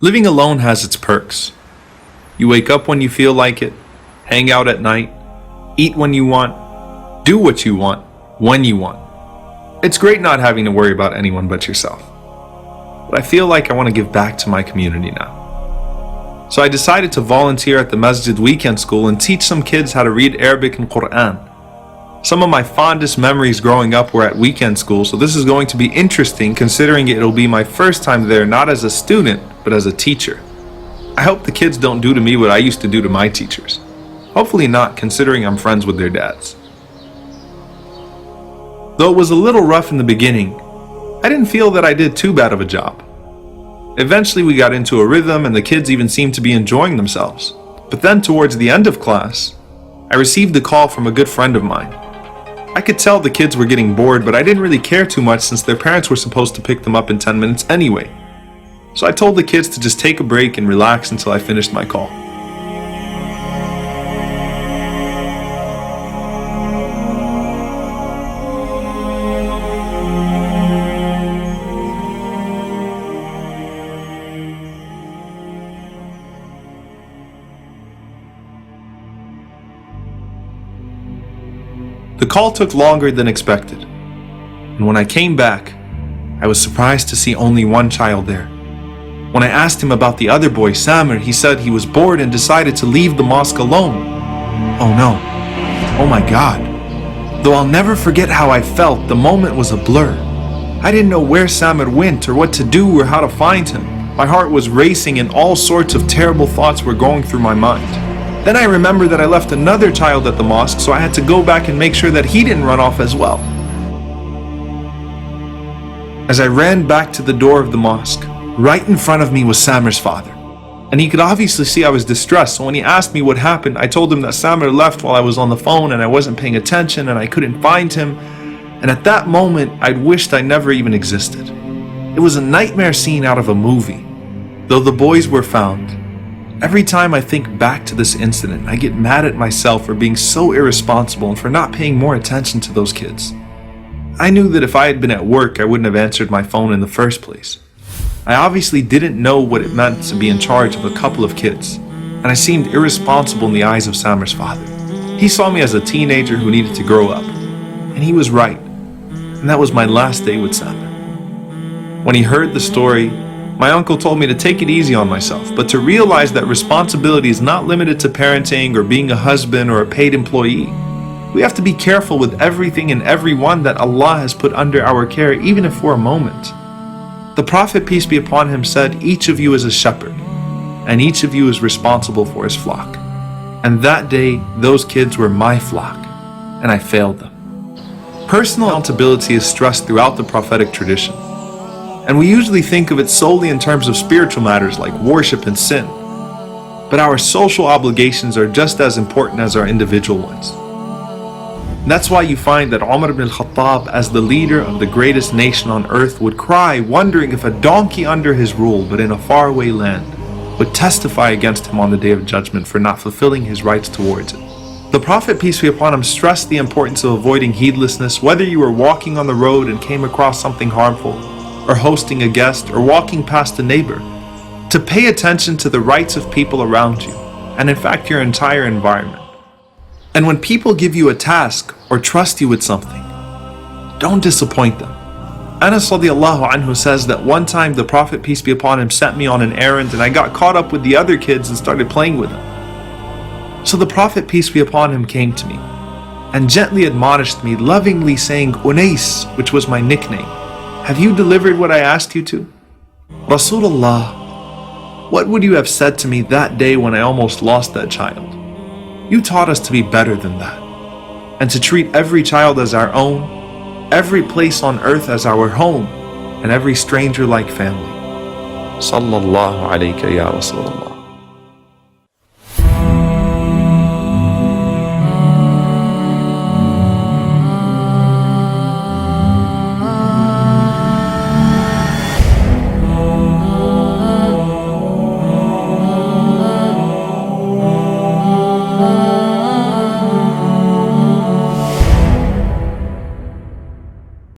Living alone has its perks. You wake up when you feel like it, hang out at night, eat when you want, do what you want, when you want. It's great not having to worry about anyone but yourself. But I feel like I want to give back to my community now. So I decided to volunteer at the Masjid Weekend School and teach some kids how to read Arabic and Quran. Some of my fondest memories growing up were at weekend school, so this is going to be interesting considering it'll be my first time there not as a student, but as a teacher. I hope the kids don't do to me what I used to do to my teachers. Hopefully not, considering I'm friends with their dads. Though it was a little rough in the beginning, I didn't feel that I did too bad of a job. Eventually we got into a rhythm and the kids even seemed to be enjoying themselves. But then towards the end of class, I received a call from a good friend of mine. I could tell the kids were getting bored, but I didn't really care too much since their parents were supposed to pick them up in 10 minutes anyway. So I told the kids to just take a break and relax until I finished my call. The call took longer than expected, and when I came back, I was surprised to see only one child there. When I asked him about the other boy, Samir, he said he was bored and decided to leave the mosque alone. Oh no. Oh my God. Though I'll never forget how I felt, the moment was a blur. I didn't know where Samir went or what to do or how to find him. My heart was racing and all sorts of terrible thoughts were going through my mind. Then I remembered that I left another child at the mosque, so I had to go back and make sure that he didn't run off as well. As I ran back to the door of the mosque, right in front of me was Samir's father. And he could obviously see I was distressed, so when he asked me what happened, I told him that Samir left while I was on the phone and I wasn't paying attention and I couldn't find him. And at that moment, I'd wished I never even existed. It was a nightmare scene out of a movie. Though the boys were found, every time I think back to this incident, I get mad at myself for being so irresponsible and for not paying more attention to those kids. I knew that if I had been at work, I wouldn't have answered my phone in the first place. I obviously didn't know what it meant to be in charge of a couple of kids, and I seemed irresponsible in the eyes of Samir's father. He saw me as a teenager who needed to grow up, and he was right, and that was my last day with Samir. When he heard the story, my uncle told me to take it easy on myself, but to realize that responsibility is not limited to parenting or being a husband or a paid employee. We have to be careful with everything and everyone that Allah has put under our care, even if for a moment. The Prophet, peace be upon him, said, "Each of you is a shepherd, and each of you is responsible for his flock." And that day, those kids were my flock, and I failed them. Personal accountability is stressed throughout the prophetic tradition, and we usually think of it solely in terms of spiritual matters like worship and sin. But our social obligations are just as important as our individual ones. That's why you find that Umar ibn al-Khattab, as the leader of the greatest nation on earth, would cry, wondering if a donkey under his rule, but in a faraway land, would testify against him on the Day of Judgment for not fulfilling his rights towards it. The Prophet, peace be upon him, stressed the importance of avoiding heedlessness, whether you were walking on the road and came across something harmful, or hosting a guest, or walking past a neighbor, to pay attention to the rights of people around you, and in fact your entire environment. And when people give you a task or trust you with something, don't disappoint them. Anas radiallahu anhu says that one time the Prophet, peace be upon him, sent me on an errand and I got caught up with the other kids and started playing with them. So the Prophet, peace be upon him, came to me and gently admonished me, lovingly saying, "Unais," which was my nickname, "have you delivered what I asked you to?" Rasulullah, what would you have said to me that day when I almost lost that child? You taught us to be better than that, and to treat every child as our own, every place on earth as our home, and every stranger like family. Sallallahu alayka ya Rasulullah.